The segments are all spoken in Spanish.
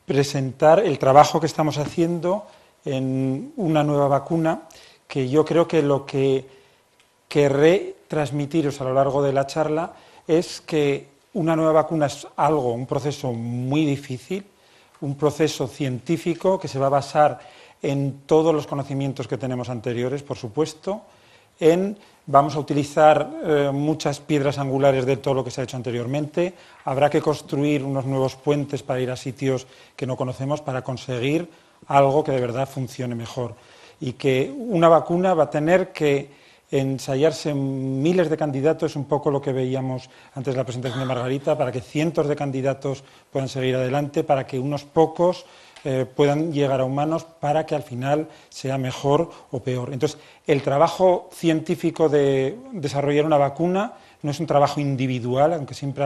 presentar el trabajo que estamos haciendo en una nueva vacuna, que yo creo que lo que querré transmitiros a lo largo de la charla es que una nueva vacuna es un proceso muy difícil, un proceso científico que se va a basar en todos los conocimientos que tenemos anteriores, por supuesto, vamos a utilizar muchas piedras angulares de todo lo que se ha hecho anteriormente, habrá que construir unos nuevos puentes para ir a sitios que no conocemos para conseguir algo que de verdad funcione mejor. Y que una vacuna va a tener que ensayarse en miles de candidatos, un poco lo que veíamos antes de la presentación de Margarita, para que cientos de candidatos puedan seguir adelante, para que unos pocos puedan llegar a humanos, para que al final sea mejor o peor. Entonces, el trabajo científico de desarrollar una vacuna no es un trabajo individual, aunque siempre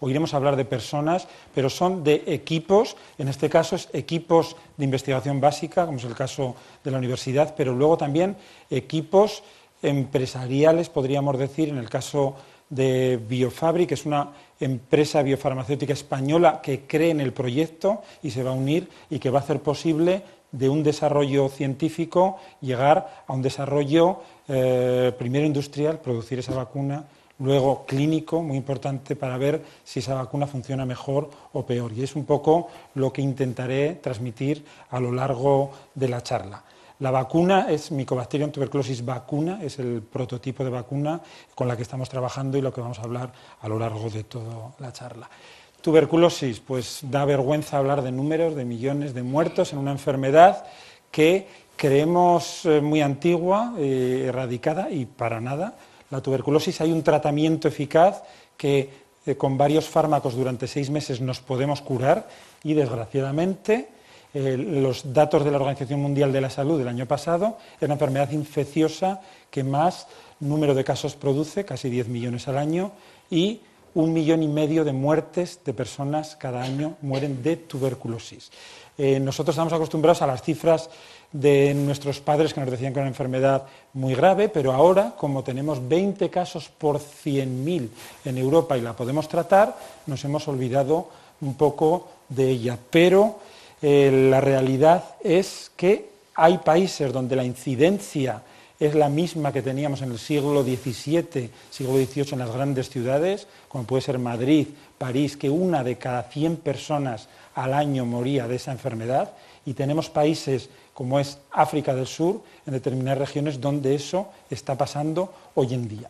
oiremos hablar de personas, pero son de equipos, en este caso es equipos de investigación básica, como es el caso de la universidad, pero luego también equipos empresariales, podríamos decir, en el caso de Biofabri, que es una empresa biofarmacéutica española que cree en el proyecto y se va a unir y que va a hacer posible de un desarrollo científico llegar a un desarrollo primero industrial, producir esa vacuna, luego clínico, muy importante para ver si esa vacuna funciona mejor o peor. Y es un poco lo que intentaré transmitir a lo largo de la charla. La vacuna es Mycobacterium tuberculosis vacuna, es el prototipo de vacuna con la que estamos trabajando y lo que vamos a hablar a lo largo de toda la charla. Tuberculosis, pues da vergüenza hablar de números, de millones de muertos en una enfermedad que creemos muy antigua, erradicada y para nada. La tuberculosis hay un tratamiento eficaz que con varios fármacos durante 6 meses nos podemos curar y desgraciadamente los datos de la Organización Mundial de la Salud del año pasado es la enfermedad infecciosa que más número de casos produce, casi 10 millones al año, y 1,5 millones de muertes de personas cada año mueren de tuberculosis. Nosotros estamos acostumbrados a las cifras de nuestros padres que nos decían que era una enfermedad muy grave, pero ahora, como tenemos 20 casos por 100.000 en Europa y la podemos tratar, nos hemos olvidado un poco de ella. Pero la realidad es que hay países donde la incidencia es la misma que teníamos en el siglo XVII, siglo XVIII en las grandes ciudades, como puede ser Madrid, París, que 1 de cada 100 personas al año moría de esa enfermedad, y tenemos países como es África del Sur, en determinadas regiones donde eso está pasando hoy en día.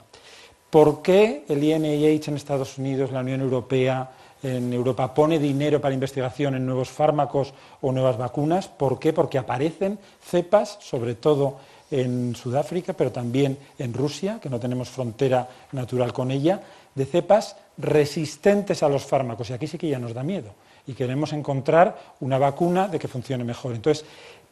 ¿Por qué el NIH en Estados Unidos, la Unión Europea, en Europa pone dinero para investigación en nuevos fármacos o nuevas vacunas? ¿Por qué? Porque aparecen cepas, sobre todo en Sudáfrica, pero también en Rusia, que no tenemos frontera natural con ella, de cepas resistentes a los fármacos. Y aquí sí que ya nos da miedo. Y queremos encontrar una vacuna de que funcione mejor. Entonces,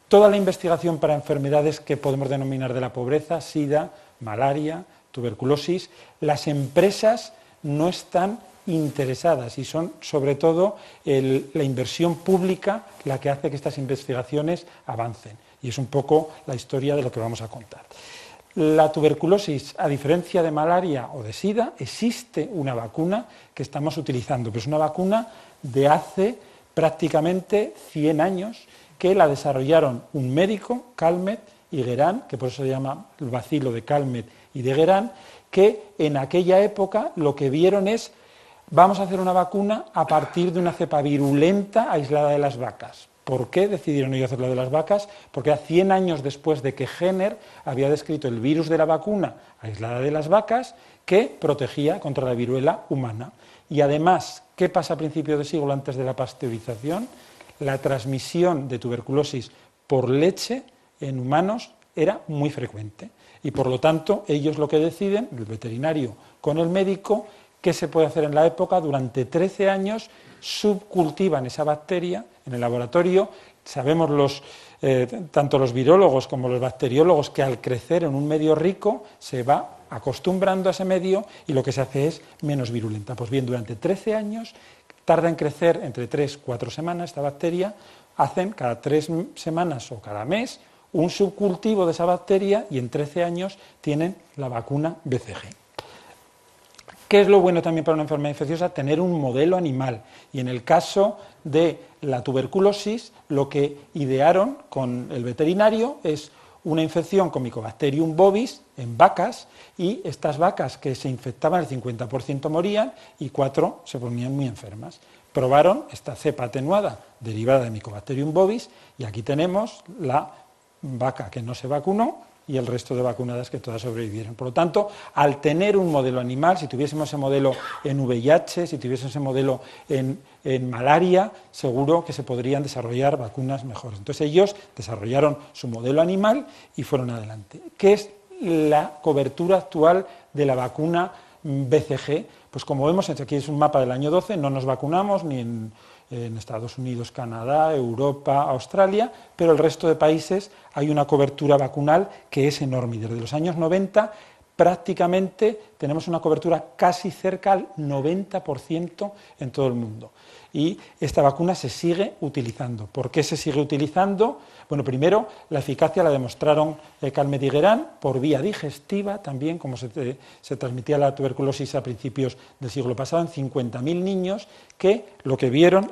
toda la investigación para enfermedades que podemos denominar de la pobreza, SIDA, malaria, tuberculosis, las empresas no están interesadas y son sobre todo la inversión pública la que hace que estas investigaciones avancen. Y es un poco la historia de lo que vamos a contar. La tuberculosis, a diferencia de malaria o de SIDA, existe una vacuna que estamos utilizando, pero es una vacuna de hace prácticamente 100 años que la desarrollaron un médico, Calmet y Guerin, que por eso se llama el bacilo de Calmet y de Guerin, que en aquella época lo que vieron es: vamos a hacer una vacuna a partir de una cepa virulenta aislada de las vacas. ¿Por qué decidieron ellos hacerlo de las vacas? Porque a 100 años después de que Jenner había descrito el virus de la vacuna aislada de las vacas que protegía contra la viruela humana. Y además, ¿qué pasa a principios de siglo antes de la pasteurización? La transmisión de tuberculosis por leche en humanos era muy frecuente. Y por lo tanto, ellos lo que deciden, el veterinario con el médico, ¿qué se puede hacer en la época? Durante 13 años subcultivan esa bacteria en el laboratorio. Sabemos tanto los virólogos como los bacteriólogos que al crecer en un medio rico se va acostumbrando a ese medio y lo que se hace es menos virulenta. Pues bien, durante 13 años tarda en crecer entre 3-4 semanas esta bacteria, hacen cada 3 semanas o cada mes un subcultivo de esa bacteria y en 13 años tienen la vacuna BCG. ¿Qué es lo bueno también para una enfermedad infecciosa? Tener un modelo animal. Y en el caso de la tuberculosis, lo que idearon con el veterinario es una infección con Mycobacterium bovis en vacas, y estas vacas que se infectaban el 50% morían y 4 se ponían muy enfermas. Probaron esta cepa atenuada derivada de Mycobacterium bovis, y aquí tenemos la vaca que no se vacunó y el resto de vacunadas que todas sobrevivieron. Por lo tanto, al tener un modelo animal, si tuviésemos ese modelo en VIH, si tuviésemos ese modelo en malaria, seguro que se podrían desarrollar vacunas mejores. Entonces ellos desarrollaron su modelo animal y fueron adelante. ¿Qué es la cobertura actual de la vacuna BCG? Pues como vemos, aquí es un mapa del año 12, no nos vacunamos ni en Estados Unidos, Canadá, Europa, Australia, pero el resto de países hay una cobertura vacunal que es enorme. Desde los años 90 prácticamente tenemos una cobertura casi cerca al 90% en todo el mundo. Y esta vacuna se sigue utilizando. ¿Por qué se sigue utilizando? Bueno, primero, la eficacia la demostraron Calmet y Guerin por vía digestiva, también como se transmitía la tuberculosis a principios del siglo pasado, en 50.000 niños, que lo que vieron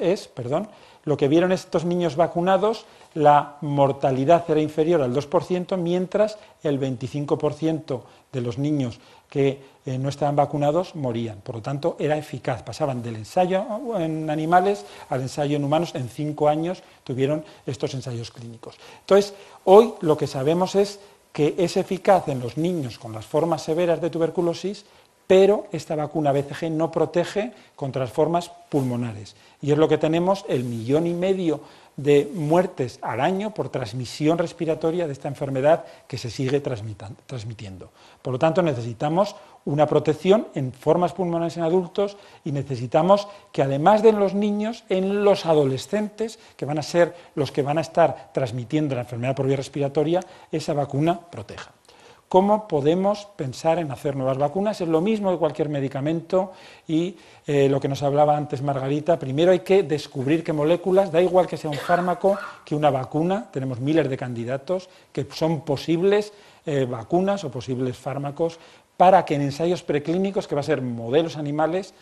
estos niños vacunados, la mortalidad era inferior al 2%, mientras el 25% de los niños que no estaban vacunados morían. Por lo tanto, era eficaz. Pasaban del ensayo en animales al ensayo en humanos. En 5 años tuvieron estos ensayos clínicos. Entonces, hoy lo que sabemos es que es eficaz en los niños con las formas severas de tuberculosis, pero esta vacuna BCG no protege contra las formas pulmonares. Y es lo que tenemos, 1,5 millones de muertes al año por transmisión respiratoria de esta enfermedad que se sigue transmitiendo. Por lo tanto, necesitamos una protección en formas pulmonares en adultos, y necesitamos que, además de en los niños, en los adolescentes, que van a ser los que van a estar transmitiendo la enfermedad por vía respiratoria, esa vacuna proteja. ¿Cómo podemos pensar en hacer nuevas vacunas? Es lo mismo que cualquier medicamento, y lo que nos hablaba antes Margarita, primero hay que descubrir qué moléculas, da igual que sea un fármaco que una vacuna, tenemos miles de candidatos que son posibles vacunas o posibles fármacos, para que en ensayos preclínicos, que va a ser modelos animales,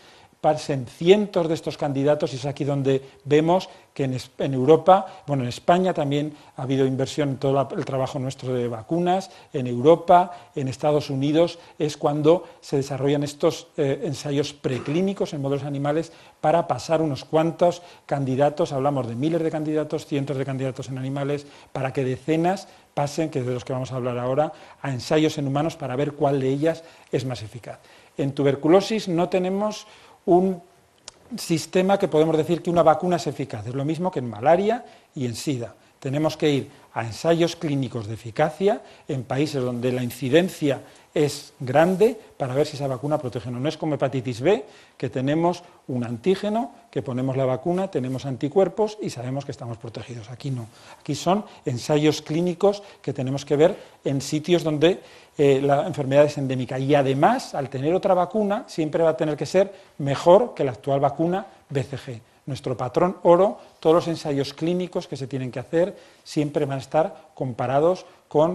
pasen cientos de estos candidatos, y es aquí donde vemos que en Europa, bueno, en España también ha habido inversión en todo el trabajo nuestro de vacunas, en Europa, en Estados Unidos, es cuando se desarrollan estos ensayos preclínicos en modelos animales para pasar unos cuantos candidatos, hablamos de miles de candidatos, cientos de candidatos en animales, para que decenas pasen, que es de los que vamos a hablar ahora, a ensayos en humanos para ver cuál de ellas es más eficaz. En tuberculosis no tenemos un sistema que podemos decir que una vacuna es eficaz. Es lo mismo que en malaria y en SIDA. Tenemos que ir a ensayos clínicos de eficacia en países donde la incidencia es grande para ver si esa vacuna protege o no. No es como hepatitis B, que tenemos un antígeno, que ponemos la vacuna, tenemos anticuerpos y sabemos que estamos protegidos. Aquí no. Aquí son ensayos clínicos que tenemos que ver en sitios donde la enfermedad es endémica. Y además, al tener otra vacuna, siempre va a tener que ser mejor que la actual vacuna BCG. Nuestro patrón oro, todos los ensayos clínicos que se tienen que hacer siempre van a estar comparados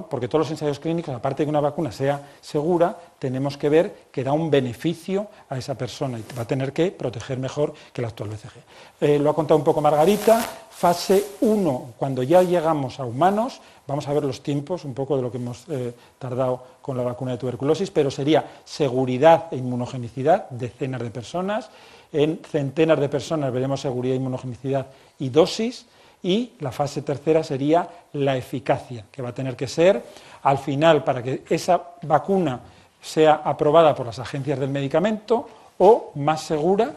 porque todos los ensayos clínicos, aparte de que una vacuna sea segura, tenemos que ver que da un beneficio a esa persona y va a tener que proteger mejor que la actual BCG. Lo ha contado un poco Margarita, fase 1, cuando ya llegamos a humanos, vamos a ver los tiempos, un poco de lo que hemos tardado con la vacuna de tuberculosis, pero sería seguridad e inmunogenicidad, decenas de personas, en centenas de personas veremos seguridad, inmunogenicidad y dosis, y la fase tercera sería la eficacia, que va a tener que ser, al final, para que esa vacuna sea aprobada por las agencias del medicamento, o más segura,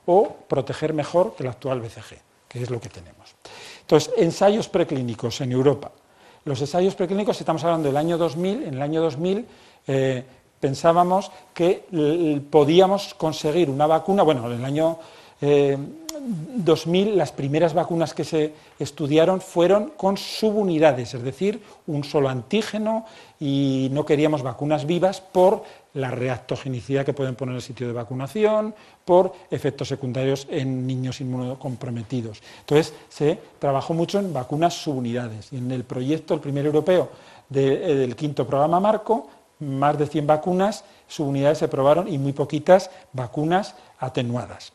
o proteger mejor que la actual BCG, que es lo que tenemos. Entonces, ensayos preclínicos en Europa. Los ensayos preclínicos, estamos hablando del año 2000, en el año 2000 pensábamos que podíamos conseguir una vacuna, bueno, en el año 2000 las primeras vacunas que se estudiaron fueron con subunidades, es decir, un solo antígeno, y no queríamos vacunas vivas por la reactogenicidad que pueden poner en el sitio de vacunación, por efectos secundarios en niños inmunocomprometidos. Entonces se trabajó mucho en vacunas subunidades, y en el proyecto, el primer europeo del 5º programa marco, más de 100 vacunas, subunidades se probaron y muy poquitas vacunas atenuadas.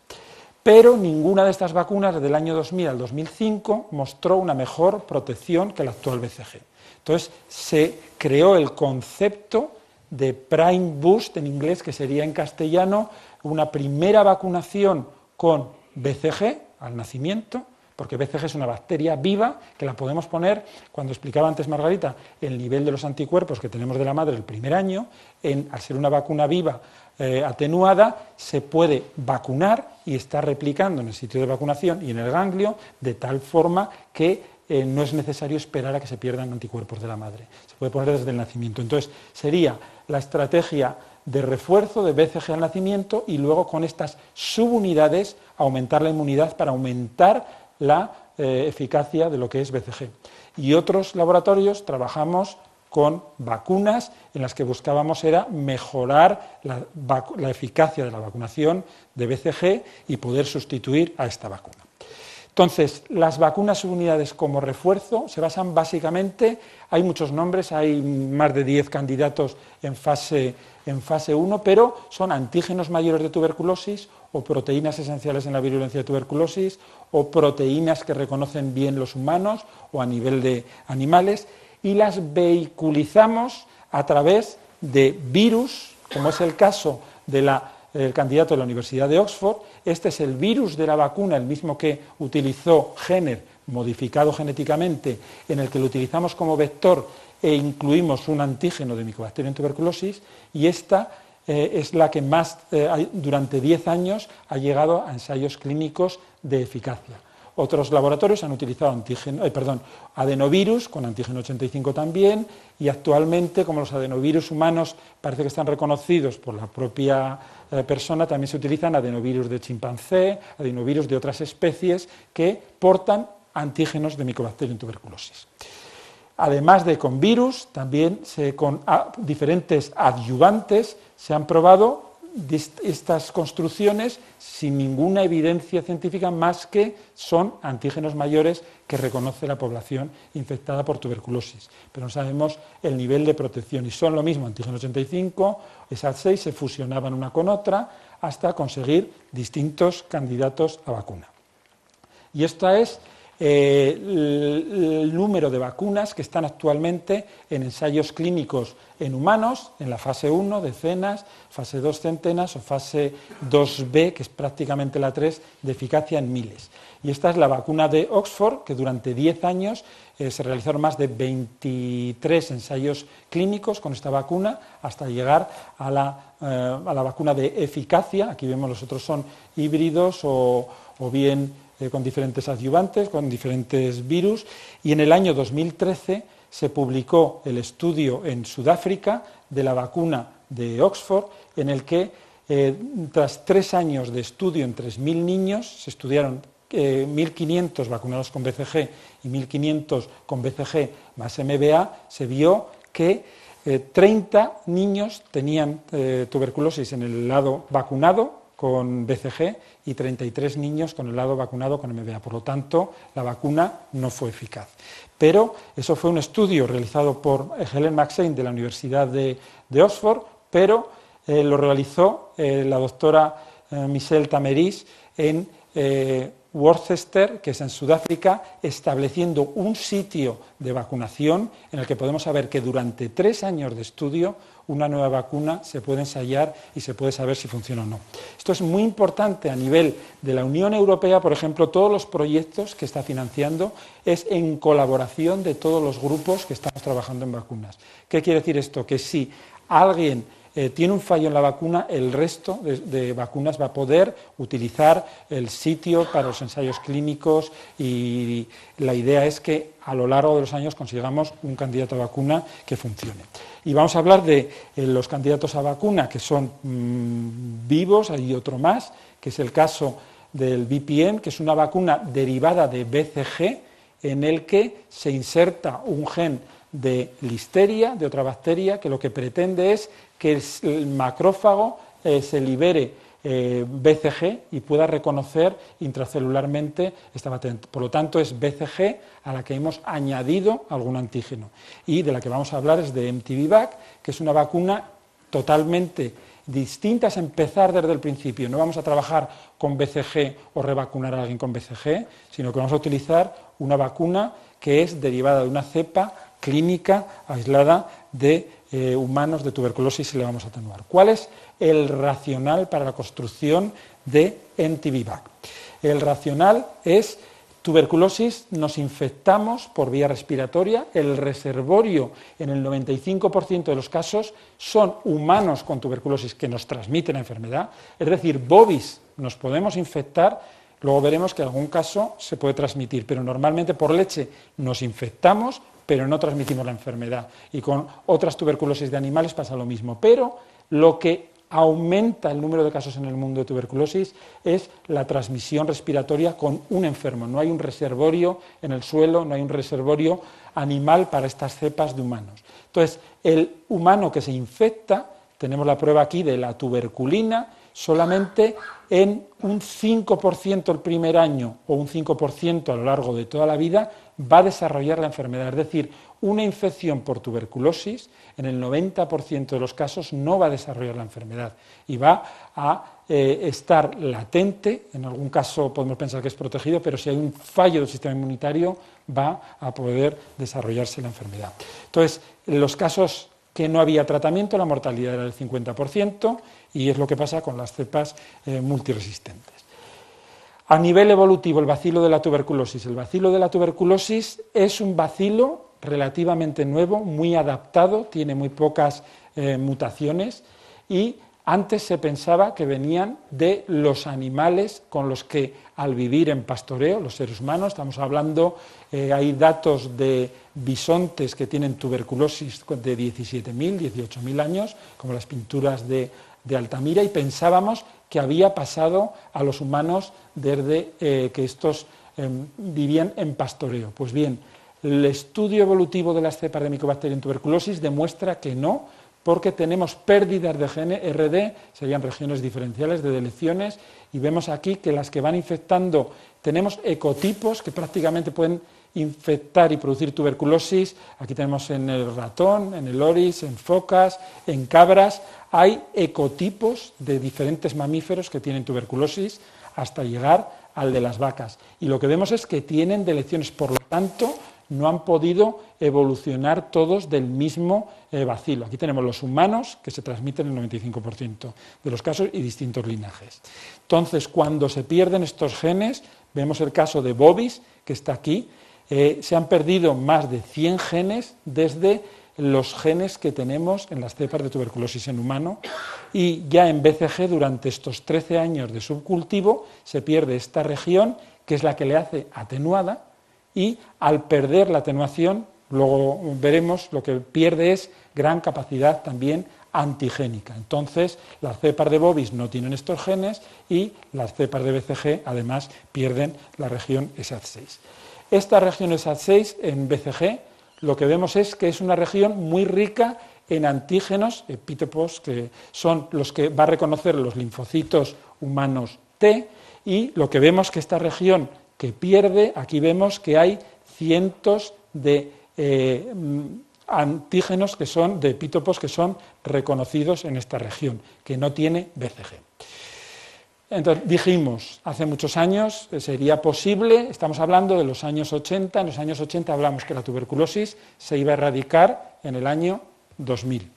Pero ninguna de estas vacunas, desde el año 2000 al 2005, mostró una mejor protección que la actual BCG. Entonces, se creó el concepto de Prime Boost, en inglés, que sería en castellano una primera vacunación con BCG al nacimiento, porque BCG es una bacteria viva que la podemos poner, cuando explicaba antes Margarita, el nivel de los anticuerpos que tenemos de la madre el primer año, al ser una vacuna viva atenuada, se puede vacunar y está replicando en el sitio de vacunación y en el ganglio, de tal forma que no es necesario esperar a que se pierdan anticuerpos de la madre. Se puede poner desde el nacimiento. Entonces, sería la estrategia de refuerzo de BCG al nacimiento y luego con estas subunidades aumentar la inmunidad para aumentar la eficacia de lo que es BCG. Y otros laboratorios trabajamos con vacunas en las que buscábamos era mejorar la eficacia de la vacunación de BCG y poder sustituir a esta vacuna. Entonces, las vacunas subunidades como refuerzo se basan básicamente, hay muchos nombres, hay más de 10 candidatos en fase 1, pero son antígenos mayores de tuberculosis o proteínas esenciales en la virulencia de tuberculosis o proteínas que reconocen bien los humanos o a nivel de animales y las vehiculizamos a través de virus, como es el caso del candidato de la Universidad de Oxford. Este es el virus de la vacuna, el mismo que utilizó Jenner, modificado genéticamente, en el que lo utilizamos como vector e incluimos un antígeno de Mycobacterium tuberculosis, y esta es la que más, durante 10 años, ha llegado a ensayos clínicos de eficacia. Otros laboratorios han utilizado adenovirus, con antígeno 85 también, y actualmente, como los adenovirus humanos parece que están reconocidos por la propia persona, también se utilizan adenovirus de chimpancé, adenovirus de otras especies que portan antígenos de Mycobacterium tuberculosis. Además de con virus, también con diferentes adyuvantes se han probado estas construcciones sin ninguna evidencia científica más que son antígenos mayores que reconoce la población infectada por tuberculosis. Pero no sabemos el nivel de protección y son lo mismo, antígeno 85, esas 6 se fusionaban una con otra hasta conseguir distintos candidatos a vacuna. Y esta es el número de vacunas que están actualmente en ensayos clínicos en humanos, en la fase 1, decenas, fase 2, centenas, o fase 2B, que es prácticamente la 3, de eficacia en miles. Y esta es la vacuna de Oxford, que durante 10 años se realizaron más de 23 ensayos clínicos con esta vacuna, hasta llegar a la vacuna de eficacia. Aquí vemos los otros son híbridos o bien con diferentes adyuvantes, con diferentes virus, y en el año 2013 se publicó el estudio en Sudáfrica de la vacuna de Oxford, en el que tras 3 años de estudio en 3.000 niños, se estudiaron 1.500 vacunados con BCG y 1.500 con BCG más MVA, se vio que 30 niños tenían tuberculosis en el lado vacunado con BCG y 33 niños con el lado vacunado con MVA. Por lo tanto, la vacuna no fue eficaz. Pero eso fue un estudio realizado por Helen McShane de la Universidad de Oxford, pero lo realizó la doctora Michelle Tameris en Worcester, que es en Sudáfrica, estableciendo un sitio de vacunación en el que podemos saber que durante 3 años de estudio una nueva vacuna se puede ensayar y se puede saber si funciona o no. Esto es muy importante a nivel de la Unión Europea, por ejemplo, todos los proyectos que está financiando es en colaboración de todos los grupos que estamos trabajando en vacunas. ¿Qué quiere decir esto? Que si alguien tiene un fallo en la vacuna, el resto de vacunas va a poder utilizar el sitio para los ensayos clínicos y la idea es que a lo largo de los años consigamos un candidato a vacuna que funcione. Y vamos a hablar de los candidatos a vacuna que son vivos, hay otro más, que es el caso del VPN, que es una vacuna derivada de BCG en el que se inserta un gen de listeria, de otra bacteria, que lo que pretende es que el macrófago se libere BCG y pueda reconocer intracelularmente esta patente. Por lo tanto, es BCG a la que hemos añadido algún antígeno. Y de la que vamos a hablar es de MTV-VAC, que es una vacuna totalmente distinta, es empezar desde el principio. No vamos a trabajar con BCG o revacunar a alguien con BCG, sino que vamos a utilizar una vacuna que es derivada de una cepa clínica aislada de humanos de tuberculosis y le vamos a atenuar. ¿Cuál es el racional para la construcción de MTV-VAC? El racional es tuberculosis, nos infectamos por vía respiratoria, el reservorio en el 95% de los casos son humanos con tuberculosis que nos transmiten la enfermedad, es decir, bovis nos podemos infectar, luego veremos que en algún caso se puede transmitir, pero normalmente por leche nos infectamos, pero no transmitimos la enfermedad. Y con otras tuberculosis de animales pasa lo mismo. Pero lo que aumenta el número de casos en el mundo de tuberculosis es la transmisión respiratoria con un enfermo. No hay un reservorio en el suelo, no hay un reservorio animal para estas cepas de humanos. Entonces, el humano que se infecta, tenemos la prueba aquí de la tuberculina, solamente en un 5% el primer año o un 5% a lo largo de toda la vida va a desarrollar la enfermedad. Es decir, una infección por tuberculosis en el 90% de los casos no va a desarrollar la enfermedad y va a estar latente, en algún caso podemos pensar que es protegido, pero si hay un fallo del sistema inmunitario va a poder desarrollarse la enfermedad. Entonces, en los casos que no había tratamiento, la mortalidad era del 50% y es lo que pasa con las cepas multiresistentes. A nivel evolutivo, el bacilo de la tuberculosis. El bacilo de la tuberculosis es un bacilo relativamente nuevo, muy adaptado, tiene muy pocas mutaciones y antes se pensaba que venían de los animales con los que al vivir en pastoreo, los seres humanos, estamos hablando, hay datos de bisontes que tienen tuberculosis de 17.000, 18.000 años, como las pinturas de Altamira, y pensábamos que había pasado a los humanos desde que estos vivían en pastoreo. Pues bien, el estudio evolutivo de las cepas de Mycobacterium en tuberculosis demuestra que no, porque tenemos pérdidas de genes RD, serían regiones diferenciales de deleciones, y vemos aquí que las que van infectando, tenemos ecotipos que prácticamente pueden infectar y producir tuberculosis, aquí tenemos en el ratón, en el oris, en focas, en cabras, hay ecotipos de diferentes mamíferos que tienen tuberculosis hasta llegar al de las vacas. Y lo que vemos es que tienen deleciones, por lo tanto, no han podido evolucionar todos del mismo bacilo. Aquí tenemos los humanos, que se transmiten en el 95% de los casos, y distintos linajes. Entonces, cuando se pierden estos genes, vemos el caso de bovis, que está aquí, se han perdido más de 100 genes desde los genes que tenemos en las cepas de tuberculosis en humano, y ya en BCG, durante estos 13 años de subcultivo, se pierde esta región, que es la que le hace atenuada, y al perder la atenuación, luego veremos, lo que pierde es gran capacidad también antigénica. Entonces, las cepas de bovis no tienen estos genes y las cepas de BCG, además, pierden la región SAT6. Esta región SAT6 en BCG, lo que vemos es que es una región muy rica en antígenos, epítopos, que son los que va a reconocer los linfocitos humanos T, y lo que vemos que esta región que pierde, aquí vemos que hay cientos de antígenos que son, de epítopos que son reconocidos en esta región, que no tiene BCG. Entonces dijimos, hace muchos años sería posible, estamos hablando de los años 80, en los años 80 hablamos que la tuberculosis se iba a erradicar en el año 2000.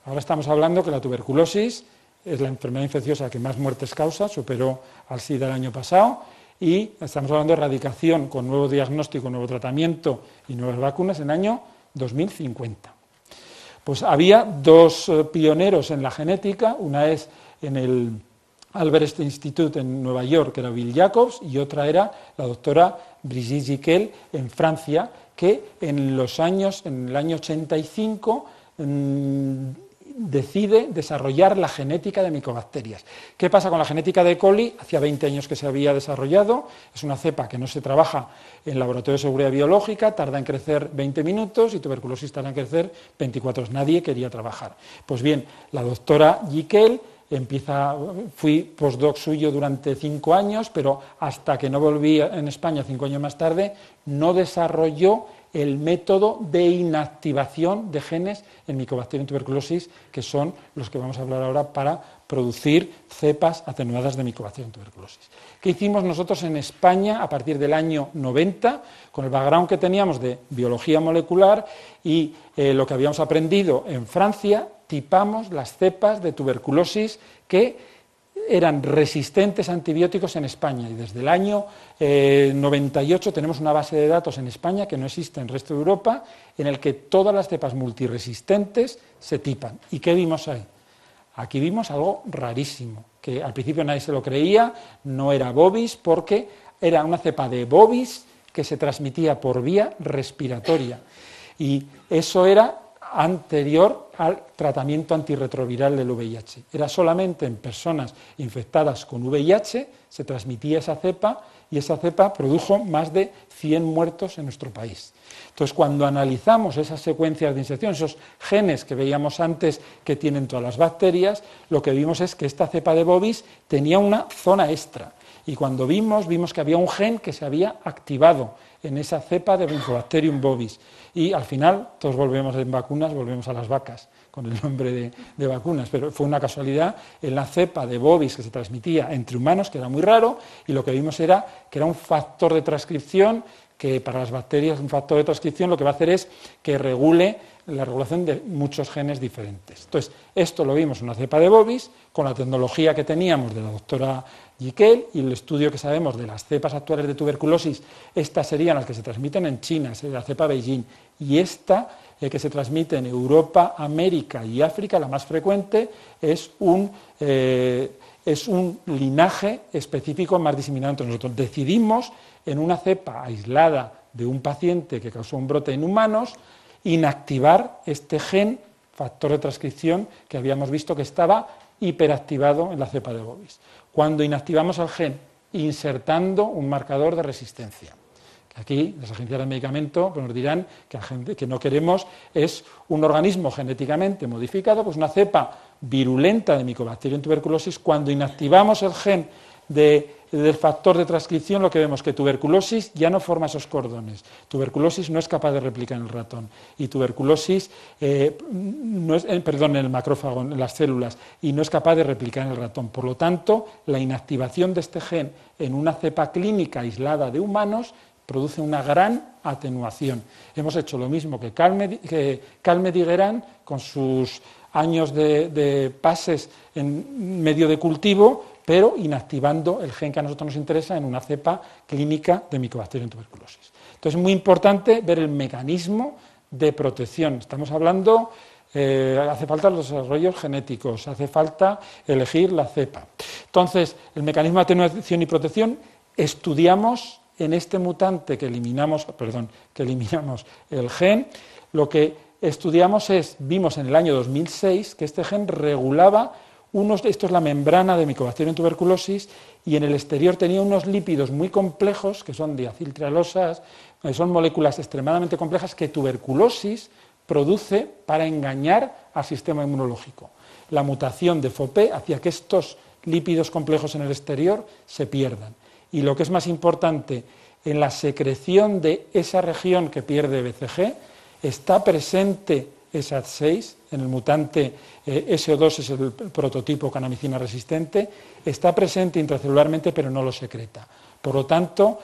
Ahora estamos hablando que la tuberculosis es la enfermedad infecciosa que más muertes causa, superó al SIDA el año pasado, y estamos hablando de erradicación con nuevo diagnóstico, nuevo tratamiento y nuevas vacunas en el año 2050. Pues había dos pioneros en la genética, una es en el Albert Institute en Nueva York, que era Bill Jacobs, y otra era la doctora Brigitte Gicquel en Francia, que en el año 85 decide desarrollar la genética de micobacterias. ¿Qué pasa con la genética de E. coli? Hacía 20 años que se había desarrollado, es una cepa que no se trabaja en laboratorio de seguridad biológica, tarda en crecer 20 minutos y tuberculosis tarda en crecer 24 horas. Nadie quería trabajar. Pues bien, la doctora Gicquel fui postdoc suyo durante 5 años, pero hasta que no volví en España 5 años más tarde, no desarrolló el método de inactivación de genes en Mycobacterium tuberculosis, que son los que vamos a hablar ahora para producir cepas atenuadas de Mycobacterium tuberculosis. ¿Qué hicimos nosotros en España a partir del año 90? Con el background que teníamos de biología molecular y lo que habíamos aprendido en Francia, tipamos las cepas de tuberculosis que eran resistentes a antibióticos en España, y desde el año 98 tenemos una base de datos en España que no existe en el resto de Europa, en el que todas las cepas multiresistentes se tipan. ¿Y qué vimos ahí? Aquí vimos algo rarísimo, que al principio nadie se lo creía, no era bovis, porque era una cepa de bovis que se transmitía por vía respiratoria, y eso era anterior al tratamiento antirretroviral del VIH. Era solamente en personas infectadas con VIH, se transmitía esa cepa, y esa cepa produjo más de 100 muertos en nuestro país. Entonces, cuando analizamos esas secuencias de inserción, esos genes que veíamos antes que tienen todas las bacterias, lo que vimos es que esta cepa de bovis tenía una zona extra, y cuando vimos que había un gen que se había activado en esa cepa de Mycobacterium bovis, y al final todos volvemos en vacunas, volvemos a las vacas con el nombre de vacunas, pero fue una casualidad en la cepa de bovis que se transmitía entre humanos, que era muy raro, y lo que vimos era que era un factor de transcripción, que para las bacterias un factor de transcripción lo que va a hacer es que regule la regulación de muchos genes diferentes. Entonces, esto lo vimos en una cepa de bovis, con la tecnología que teníamos de la doctora Jiquel y el estudio que sabemos de las cepas actuales de tuberculosis. Estas serían las que se transmiten en China, sería la cepa Beijing, y esta que se transmite en Europa, América y África, la más frecuente, es un linaje específico más diseminado entre nosotros. Decidimos, en una cepa aislada de un paciente que causó un brote en humanos, inactivar este gen, factor de transcripción, que habíamos visto que estaba hiperactivado en la cepa de bovis. Cuando inactivamos el gen, insertando un marcador de resistencia. Aquí las agencias de medicamento pues nos dirán que no queremos es un organismo genéticamente modificado, pues una cepa virulenta de Mycobacterium tuberculosis. Cuando inactivamos el gen del factor de transcripción, lo que vemos es que tuberculosis ya no forma esos cordones, tuberculosis no es capaz de replicar en el ratón, y tuberculosis en el macrófago, en las células, y no es capaz de replicar en el ratón. Por lo tanto, la inactivación de este gen en una cepa clínica aislada de humanos produce una gran atenuación. Hemos hecho lo mismo que Calmette y Guérin con sus años de pases en medio de cultivo, pero inactivando el gen que a nosotros nos interesa en una cepa clínica de Mycobacterium tuberculosis. Entonces, es muy importante ver el mecanismo de protección. Estamos hablando, hace falta los desarrollos genéticos, hace falta elegir la cepa. Entonces, el mecanismo de atenuación y protección, estudiamos en este mutante que eliminamos el gen, lo que estudiamos vimos en el año 2006 que este gen regulaba esto es la membrana de Mycobacterium tuberculosis, y en el exterior tenía unos lípidos muy complejos, que son diaciltrialosas, son moléculas extremadamente complejas que tuberculosis produce para engañar al sistema inmunológico. La mutación de FOP hacía que estos lípidos complejos en el exterior se pierdan. Y lo que es más importante, en la secreción de esa región que pierde BCG, está presente SAT6, en el mutante SO2 es el prototipo canamicina resistente, está presente intracelularmente pero no lo secreta. Por lo tanto,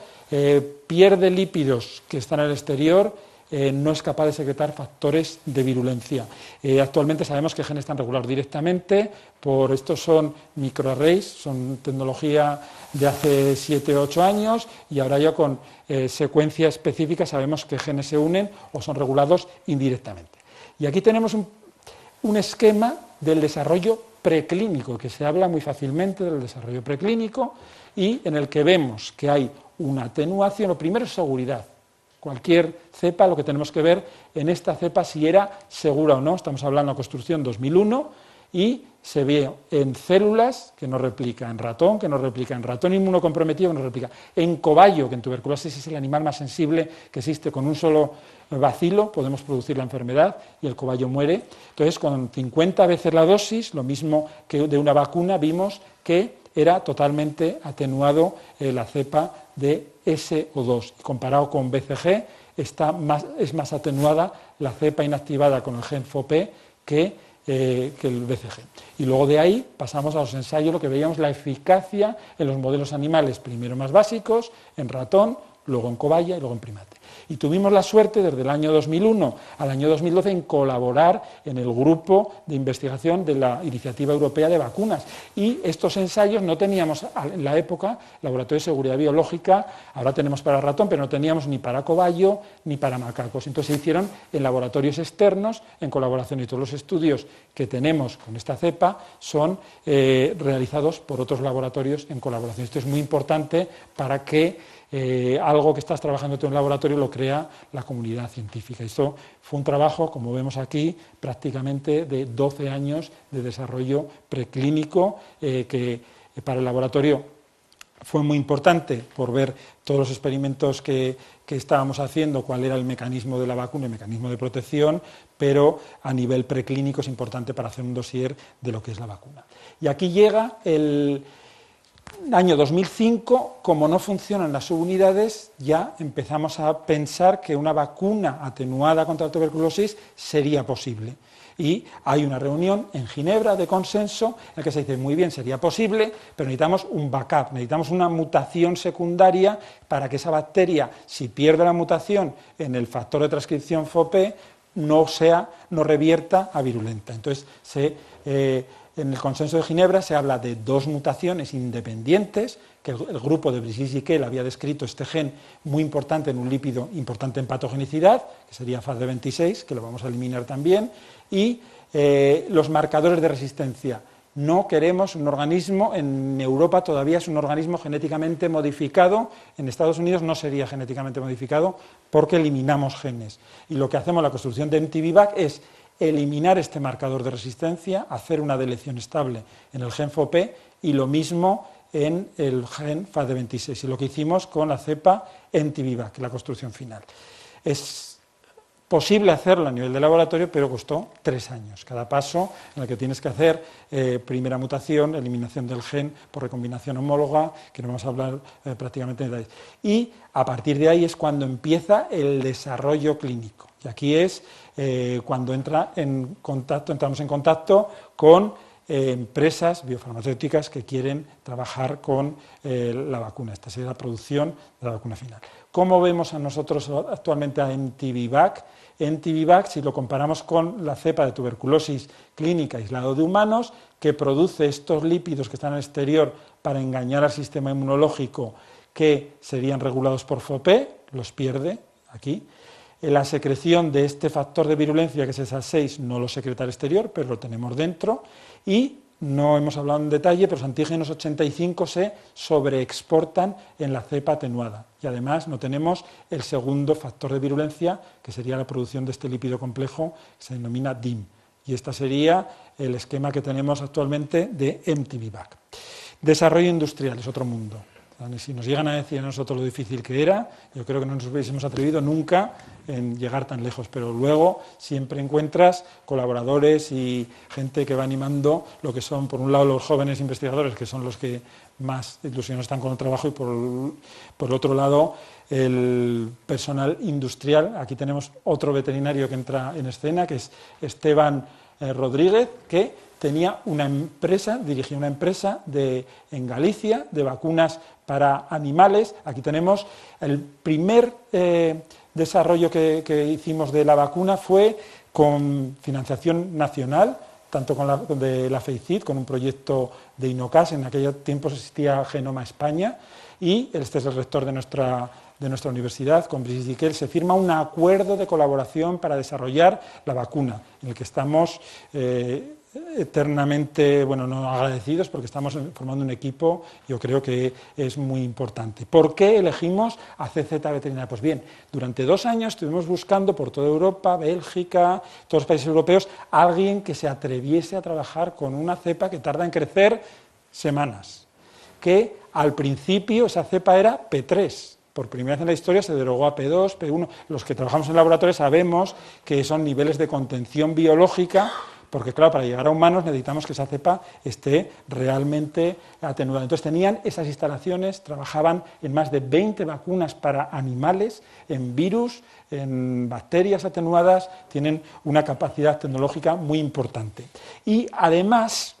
pierde lípidos que están en el exterior, no es capaz de secretar factores de virulencia. Actualmente sabemos que genes están regulados directamente, estos son microarrays, son tecnología de hace 7 o 8 años, y ahora ya con secuencia específica sabemos que genes se unen o son regulados indirectamente. Y aquí tenemos un esquema del desarrollo preclínico, que se habla muy fácilmente del desarrollo preclínico, y en el que vemos que hay una atenuación. Lo primero es seguridad. Cualquier cepa, lo que tenemos que ver en esta cepa si era segura o no. Estamos hablando de construcción 2001, y se ve en células que no replica, en ratón que no replica, en ratón inmunocomprometido que no replica, en cobayo, que en tuberculosis es el animal más sensible que existe, con un solo bacilo podemos producir la enfermedad y el cobayo muere. Entonces, con 50 veces la dosis, lo mismo que de una vacuna, vimos que era totalmente atenuado la cepa de SO2. Comparado con BCG, es más atenuada la cepa inactivada con el gen FOP que el BCG. Y luego de ahí pasamos a los ensayos, lo que veíamos, la eficacia en los modelos animales, primero más básicos, en ratón, luego en cobaya y luego en primate. Y tuvimos la suerte desde el año 2001 al año 2012 en colaborar en el grupo de investigación de la Iniciativa Europea de Vacunas. Y estos ensayos no teníamos en la época laboratorio de seguridad biológica, ahora tenemos para ratón, pero no teníamos ni para cobayo ni para macacos. Entonces se hicieron en laboratorios externos, en colaboración, y todos los estudios que tenemos con esta cepa son realizados por otros laboratorios en colaboración. Esto es muy importante para que algo que estás trabajando tú en el laboratorio lo crea la comunidad científica. Esto fue un trabajo, como vemos aquí, prácticamente de 12 años de desarrollo preclínico que para el laboratorio fue muy importante por ver todos los experimentos que estábamos haciendo, cuál era el mecanismo de la vacuna, el mecanismo de protección, pero a nivel preclínico es importante para hacer un dossier de lo que es la vacuna. Y aquí llega el año 2005, como no funcionan las subunidades, ya empezamos a pensar que una vacuna atenuada contra la tuberculosis sería posible. Y hay una reunión en Ginebra de consenso en la que se dice, muy bien, sería posible, pero necesitamos un backup, necesitamos una mutación secundaria para que esa bacteria, si pierde la mutación en el factor de transcripción FOP, no revierta a virulenta. Entonces, en el consenso de Ginebra se habla de dos mutaciones independientes, que el grupo de Brigitte había descrito este gen muy importante en un lípido importante en patogenicidad, que sería FAD26, que lo vamos a eliminar también, y los marcadores de resistencia. No queremos un organismo, en Europa todavía es un organismo genéticamente modificado, en Estados Unidos no sería genéticamente modificado porque eliminamos genes. Y lo que hacemos en la construcción de MTVVAC es eliminar este marcador de resistencia, hacer una delección estable en el gen FOP y lo mismo en el gen FAD26, y lo que hicimos con la cepa MTVVAC, la construcción final. Es posible hacerlo a nivel de laboratorio, pero costó 3 años. Cada paso en el que tienes que hacer primera mutación, eliminación del gen por recombinación homóloga, que no vamos a hablar prácticamente de detalles. Y a partir de ahí es cuando empieza el desarrollo clínico. Y aquí es cuando entramos en contacto con empresas biofarmacéuticas que quieren trabajar con la vacuna. Esta sería la producción de la vacuna final. ¿Cómo vemos a nosotros actualmente a MTVVAC? MTVVAC, si lo comparamos con la cepa de tuberculosis clínica aislado de humanos, que produce estos lípidos que están al exterior para engañar al sistema inmunológico, que serían regulados por FOP, los pierde aquí. La secreción de este factor de virulencia, que es SAS6, no lo secreta al exterior, pero lo tenemos dentro. Y no hemos hablado en detalle, pero los antígenos 85 se sobreexportan en la cepa atenuada. Y además no tenemos el segundo factor de virulencia, que sería la producción de este lípido complejo, que se denomina DIM. Y este sería el esquema que tenemos actualmente de MTVVAC. Desarrollo industrial es otro mundo. Si nos llegan a decir a nosotros lo difícil que era, yo creo que no nos hubiésemos atrevido nunca en llegar tan lejos, pero luego siempre encuentras colaboradores y gente que va animando lo que son, por un lado, los jóvenes investigadores, que son los que más ilusionados están con el trabajo, y por otro lado, el personal industrial. Aquí tenemos otro veterinario que entra en escena, que es Esteban Rodríguez, que tenía una empresa, dirigía una empresa en Galicia de vacunas para animales. Aquí tenemos el primer desarrollo que hicimos de la vacuna fue con financiación nacional, tanto de la FEICID, con un proyecto de INOCAS, en aquellos tiempos existía Genoma España, y este es el rector de nuestra universidad, con Brigitte Diquel, se firma un acuerdo de colaboración para desarrollar la vacuna, en el que estamos eternamente, bueno, no agradecidos, porque estamos formando un equipo, yo creo que es muy importante. ¿Por qué elegimos a CZ Veterinaria? Pues bien, durante 2 años estuvimos buscando por toda Europa, Bélgica, todos los países europeos, alguien que se atreviese a trabajar con una cepa que tarda en crecer semanas, que al principio esa cepa era P3, por primera vez en la historia se derogó a P2, P1, los que trabajamos en laboratorio sabemos que son niveles de contención biológica, porque claro, para llegar a humanos necesitamos que esa cepa esté realmente atenuada. Entonces tenían esas instalaciones, trabajaban en más de 20 vacunas para animales, en virus, en bacterias atenuadas, tienen una capacidad tecnológica muy importante. Y además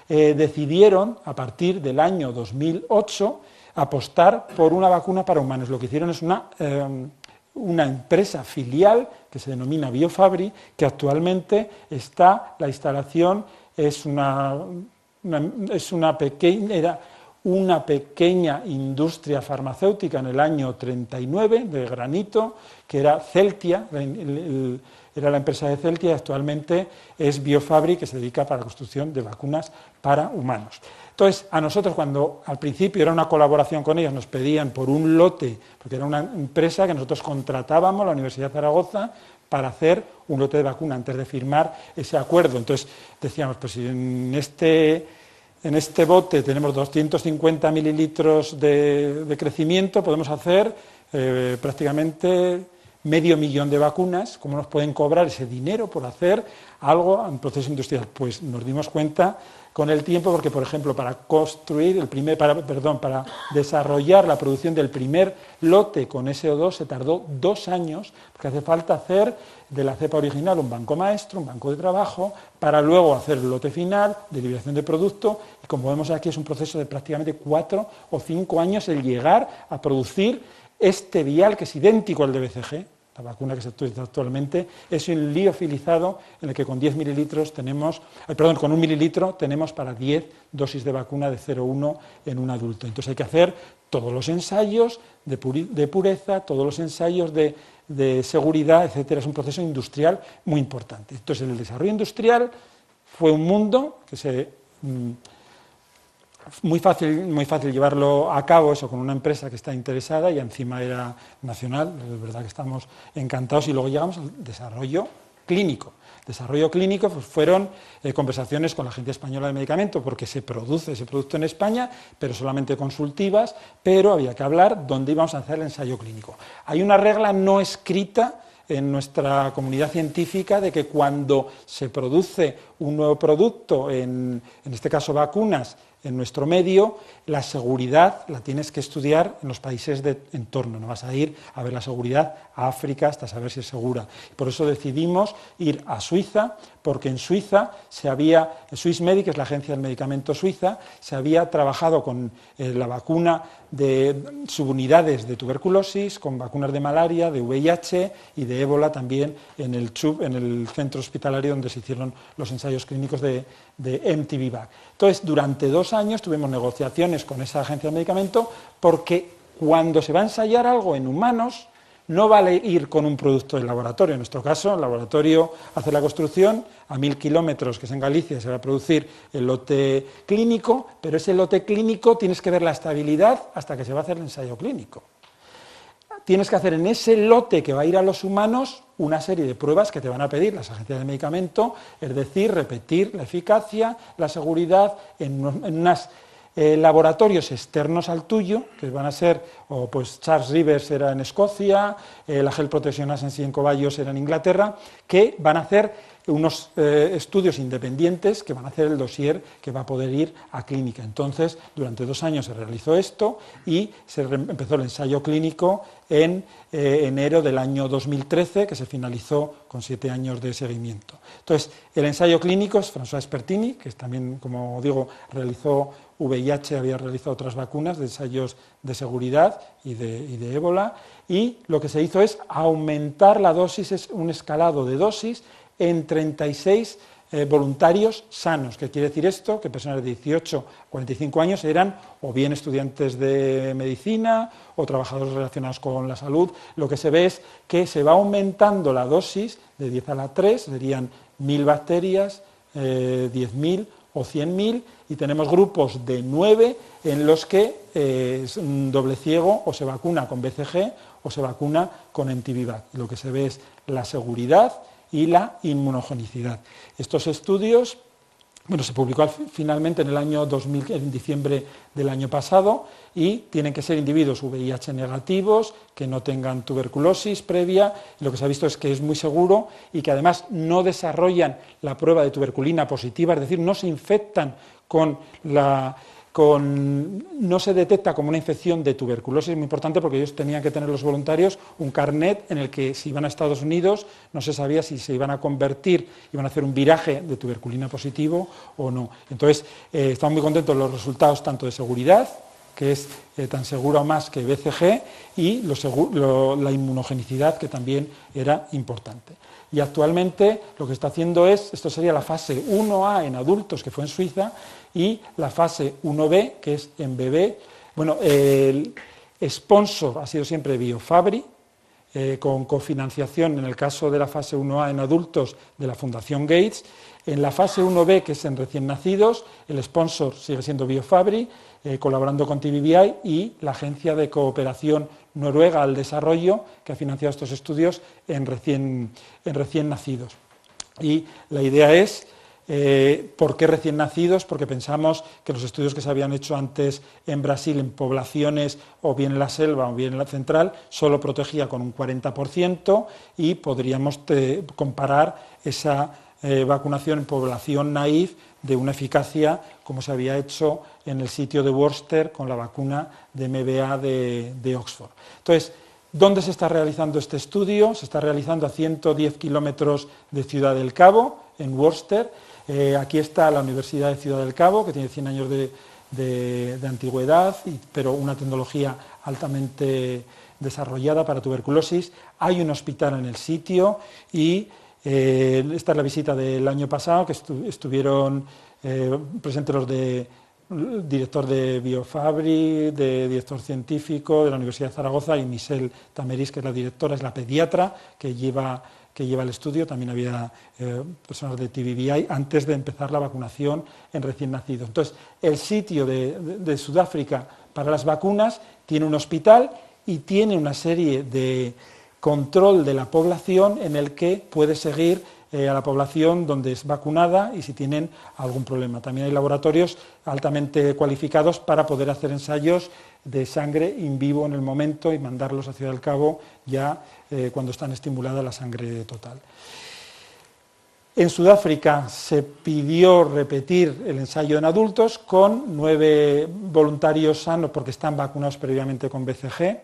decidieron, a partir del año 2008, apostar por una vacuna para humanos. Lo que hicieron es una empresa filial que se denomina Biofabri, que actualmente está, la instalación es era una pequeña industria farmacéutica en el año 39 de granito, que era Celtia, era la empresa de Celtia, y actualmente es Biofabri, que se dedica a la construcción de vacunas para humanos. Entonces, a nosotros, cuando al principio era una colaboración con ellos, nos pedían por un lote, porque era una empresa que nosotros contratábamos, la Universidad de Zaragoza, para hacer un lote de vacuna antes de firmar ese acuerdo. Entonces, decíamos, pues si en este bote tenemos 250 mililitros de crecimiento, podemos hacer prácticamente 500.000 de vacunas. ¿Cómo nos pueden cobrar ese dinero por hacer algo en proceso industrial? Pues nos dimos cuenta con el tiempo, porque por ejemplo para desarrollar la producción del primer lote con SO2 se tardó 2 años, porque hace falta hacer de la cepa original un banco maestro, un banco de trabajo, para luego hacer el lote final de liberación de producto, y como vemos aquí es un proceso de prácticamente 4 o 5 años el llegar a producir este vial que es idéntico al de BCG. La vacuna que se utiliza actualmente es un liofilizado en el que con 10 mililitros tenemos, con 1 mililitro tenemos para 10 dosis de vacuna de 0,1 en un adulto. Entonces hay que hacer todos los ensayos de pureza, todos los ensayos de seguridad, etcétera. Es un proceso industrial muy importante. Entonces el desarrollo industrial fue un mundo que muy fácil llevarlo a cabo, eso con una empresa que está interesada y encima era nacional. Es verdad que estamos encantados. Y luego llegamos al desarrollo clínico. Desarrollo clínico pues fueron conversaciones con la Agencia Española de Medicamentos, porque se produce ese producto en España, pero solamente consultivas, pero había que hablar dónde íbamos a hacer el ensayo clínico. Hay una regla no escrita en nuestra comunidad científica de que cuando se produce un nuevo producto, en este caso vacunas, en nuestro medio, la seguridad la tienes que estudiar en los países de entorno, no vas a ir a ver la seguridad a África hasta saber si es segura. Por eso decidimos ir a Suiza, porque en Suiza Swissmedic, que es la agencia del medicamento suiza, se había trabajado con la vacuna de subunidades de tuberculosis, con vacunas de malaria, de VIH y de ébola también en el centro hospitalario donde se hicieron los ensayos clínicos de MTV-VAC. Entonces, durante 2 años tuvimos negociaciones con esa agencia de medicamento, porque cuando se va a ensayar algo en humanos, no vale ir con un producto del laboratorio. En nuestro caso, el laboratorio hace la construcción, a 1000 kilómetros, que es en Galicia, se va a producir el lote clínico, pero ese lote clínico tienes que ver la estabilidad hasta que se va a hacer el ensayo clínico. Tienes que hacer en ese lote que va a ir a los humanos una serie de pruebas que te van a pedir las agencias de medicamento, es decir, repetir la eficacia, la seguridad en unos laboratorios externos al tuyo, que van a ser, pues Charles Rivers era en Escocia, la Gel Protection Agency en Cobayos era en Inglaterra, que van a hacer unos estudios independientes que van a hacer el dossier que va a poder ir a clínica. Entonces, durante 2 años se realizó esto y empezó el ensayo clínico en enero del año 2013, que se finalizó con 7 años de seguimiento. Entonces, el ensayo clínico es François Spertini, que también, como digo, realizó VIH, había realizado otras vacunas de ensayos de seguridad y de ébola, y lo que se hizo es aumentar la dosis, es un escalado de dosis en 36 voluntarios sanos. ¿Qué quiere decir esto? Que personas de 18 a 45 años eran o bien estudiantes de medicina o trabajadores relacionados con la salud. Lo que se ve es que se va aumentando la dosis de 10 a la 3, serían 1000 bacterias 10.000 o 100.000, y tenemos grupos de 9 en los que es un doble ciego, o se vacuna con BCG o se vacuna con Entivivac. Lo que se ve es la seguridad y la inmunogenicidad. Estos estudios, bueno, se publicó finalmente en el año 2000, en diciembre del año pasado, y tienen que ser individuos VIH negativos, que no tengan tuberculosis previa. Lo que se ha visto es que es muy seguro y que además no desarrollan la prueba de tuberculina positiva, es decir, no se infectan no se detecta como una infección de tuberculosis. Es muy importante porque ellos tenían que tener, los voluntarios, un carnet en el que, si iban a Estados Unidos, no se sabía si se iban a convertir, iban a hacer un viraje de tuberculina positivo o no. Entonces, estamos muy contentos de los resultados, tanto de seguridad, que es tan seguro o más que BCG, y la inmunogenicidad, que también era importante. Y actualmente lo que está haciendo esto sería la fase 1A en adultos, que fue en Suiza, y la fase 1B, que es en bebé. Bueno, el sponsor ha sido siempre Biofabri, con cofinanciación, en el caso de la fase 1A en adultos, de la Fundación Gates. En la fase 1B, que es en recién nacidos, el sponsor sigue siendo Biofabri, colaborando con TBVI, y la Agencia de Cooperación Noruega al Desarrollo, que ha financiado estos estudios en recién nacidos. Y la idea es, ¿por qué recién nacidos? Porque pensamos que los estudios que se habían hecho antes en Brasil, en poblaciones o bien en la selva o bien en la central, solo protegía con un 40%, y podríamos comparar esa vacunación en población naïf de una eficacia como se había hecho en el sitio de Worcester con la vacuna de MVA de Oxford. Entonces, ¿dónde se está realizando este estudio? Se está realizando a 110 kilómetros de Ciudad del Cabo, en Worcester. Aquí está la Universidad de Ciudad del Cabo, que tiene 100 años de antigüedad, pero una tecnología altamente desarrollada para tuberculosis. Hay un hospital en el sitio, y esta es la visita del año pasado, que estuvieron presentes el director de Biofabri, director científico de la Universidad de Zaragoza, y Michelle Tameris, que es la directora, es la pediatra que lleva el estudio. También había personas de TBVI antes de empezar la vacunación en recién nacidos. Entonces, el sitio de Sudáfrica para las vacunas tiene un hospital y tiene una serie de control de la población en el que puede seguir a la población donde es vacunada y si tienen algún problema. También hay laboratorios altamente cualificados para poder hacer ensayos de sangre in vivo en el momento y mandarlos a Ciudad del Cabo ya cuando están estimulada la sangre total. En Sudáfrica se pidió repetir el ensayo en adultos con 9 voluntarios sanos, porque están vacunados previamente con BCG,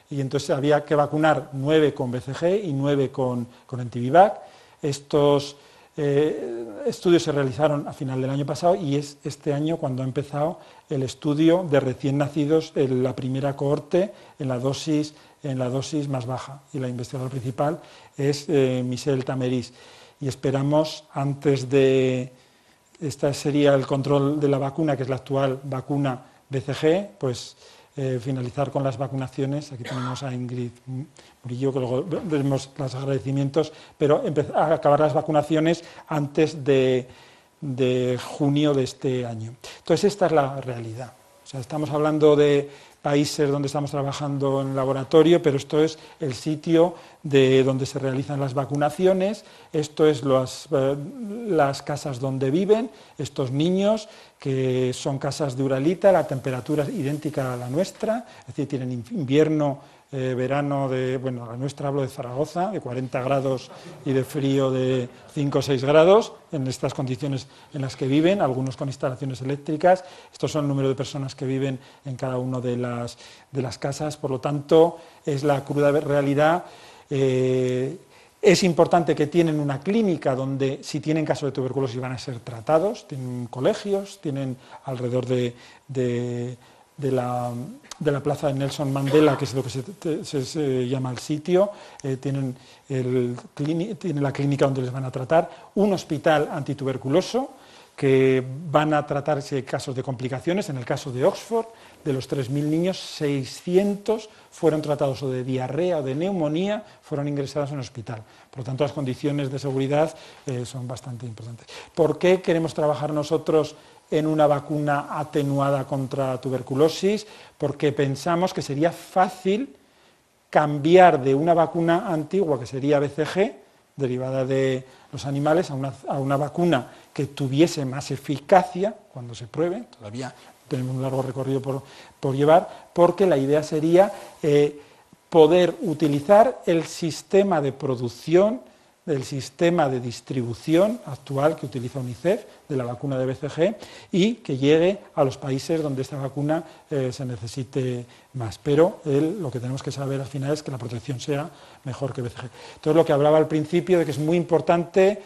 y entonces había que vacunar 9 con BCG y 9 con Entivivac. Estos estudios se realizaron a final del año pasado, y es este año cuando ha empezado el estudio de recién nacidos en la primera cohorte en la dosis más baja, y la investigadora principal es Michelle Tameris, y esperamos, antes de, esta sería el control de la vacuna, que es la actual vacuna BCG, pues finalizar con las vacunaciones. Aquí tenemos a Ingrid Murillo, que luego veremos los agradecimientos, pero a acabar las vacunaciones antes de junio de este año. Entonces, esta es la realidad. O sea, estamos hablando de países donde estamos trabajando en laboratorio, pero esto es el sitio donde se realizan las vacunaciones, esto es las casas donde viven estos niños, que son casas de Uralita, la temperatura es idéntica a la nuestra, es decir, tienen invierno, verano, la nuestra, hablo de Zaragoza, de 40 grados y de frío de 5 o 6 grados, en estas condiciones en las que viven, algunos con instalaciones eléctricas. Estos son el número de personas que viven en cada una de las casas, por lo tanto, es la cruda realidad. Es importante que tienen una clínica donde, si tienen caso de tuberculosis, van a ser tratados, tienen colegios, tienen alrededor de la plaza de Nelson Mandela, que es lo que se llama el sitio, tienen la clínica donde les van a tratar, un hospital antituberculoso, que van a tratarse casos de complicaciones. En el caso de Oxford, de los 3.000 niños, 600 fueron tratados o de diarrea o de neumonía, fueron ingresados en el hospital. Por lo tanto, las condiciones de seguridad son bastante importantes. ¿Por qué queremos trabajar nosotros en una vacuna atenuada contra tuberculosis? Porque pensamos que sería fácil cambiar de una vacuna antigua, que sería BCG, derivada de los animales, a una vacuna que tuviese más eficacia cuando se pruebe. Todavía tenemos un largo recorrido por llevar, porque la idea sería poder utilizar el sistema de producción, del sistema de distribución actual que utiliza UNICEF, de la vacuna de BCG, y que llegue a los países donde esta vacuna se necesite más. Pero lo que tenemos que saber al final es que la protección sea mejor que BCG. Entonces, lo que hablaba al principio de que es muy importante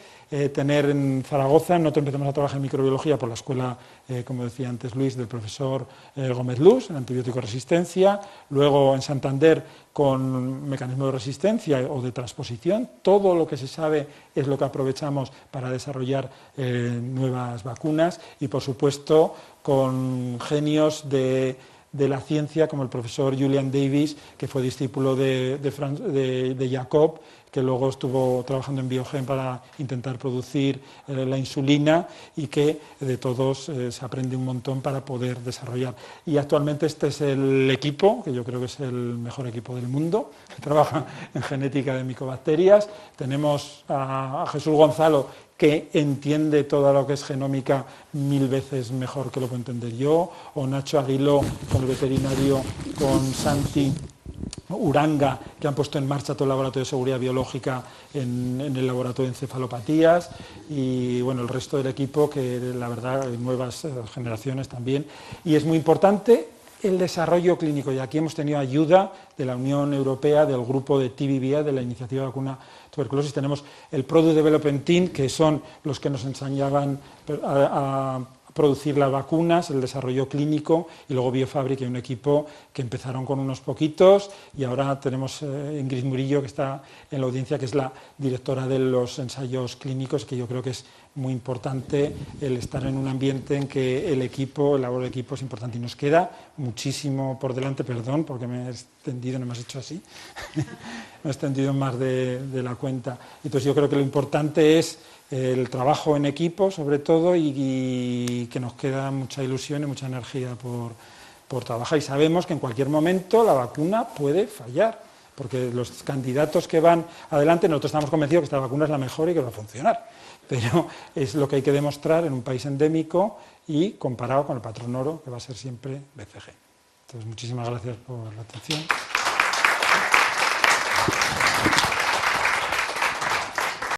tener en Zaragoza, nosotros empezamos a trabajar en microbiología por la escuela, como decía antes Luis, del profesor Gómez Luz, en antibiótico resistencia, luego en Santander con mecanismos de resistencia o de transposición. Todo lo que se sabe es lo que aprovechamos para desarrollar nuevas vacunas y, por supuesto, con genios de la ciencia como el profesor Julian Davis, que fue discípulo de Jacob, que luego estuvo trabajando en Biogen para intentar producir la insulina, y que de todos se aprende un montón para poder desarrollar. Y actualmente este es el equipo, que yo creo que es el mejor equipo del mundo, que trabaja en genética de micobacterias. Tenemos a Jesús Gonzalo, que entiende todo lo que es genómica 1000 veces mejor que lo puedo entender yo, o Nacho Aguiló, con el veterinario, con Santi Uranga, que han puesto en marcha todo el laboratorio de seguridad biológica en el laboratorio de encefalopatías, y bueno, el resto del equipo, que la verdad hay nuevas generaciones también. Y es muy importante el desarrollo clínico, y aquí hemos tenido ayuda de la Unión Europea, del grupo de TBVA, de la iniciativa de vacuna tuberculosis. Tenemos el Product Development Team, que son los que nos enseñaban a producir las vacunas, el desarrollo clínico, y luego Biofabric, y un equipo que empezaron con unos poquitos, y ahora tenemos Ingrid Murillo, que está en la audiencia, que es la directora de los ensayos clínicos, que yo creo que es muy importante el estar en un ambiente en que el labor de equipo es importante. Y nos queda muchísimo por delante, perdón, porque me he extendido, no me has hecho así, me he extendido más de la cuenta. Entonces yo creo que lo importante es el trabajo en equipo, sobre todo, y que nos queda mucha ilusión y mucha energía por trabajar. Y sabemos que en cualquier momento la vacuna puede fallar, porque los candidatos que van adelante, nosotros estamos convencidos que esta vacuna es la mejor y que va a funcionar. Pero es lo que hay que demostrar en un país endémico y comparado con el patrón oro, que va a ser siempre BCG. Entonces, muchísimas gracias por la atención.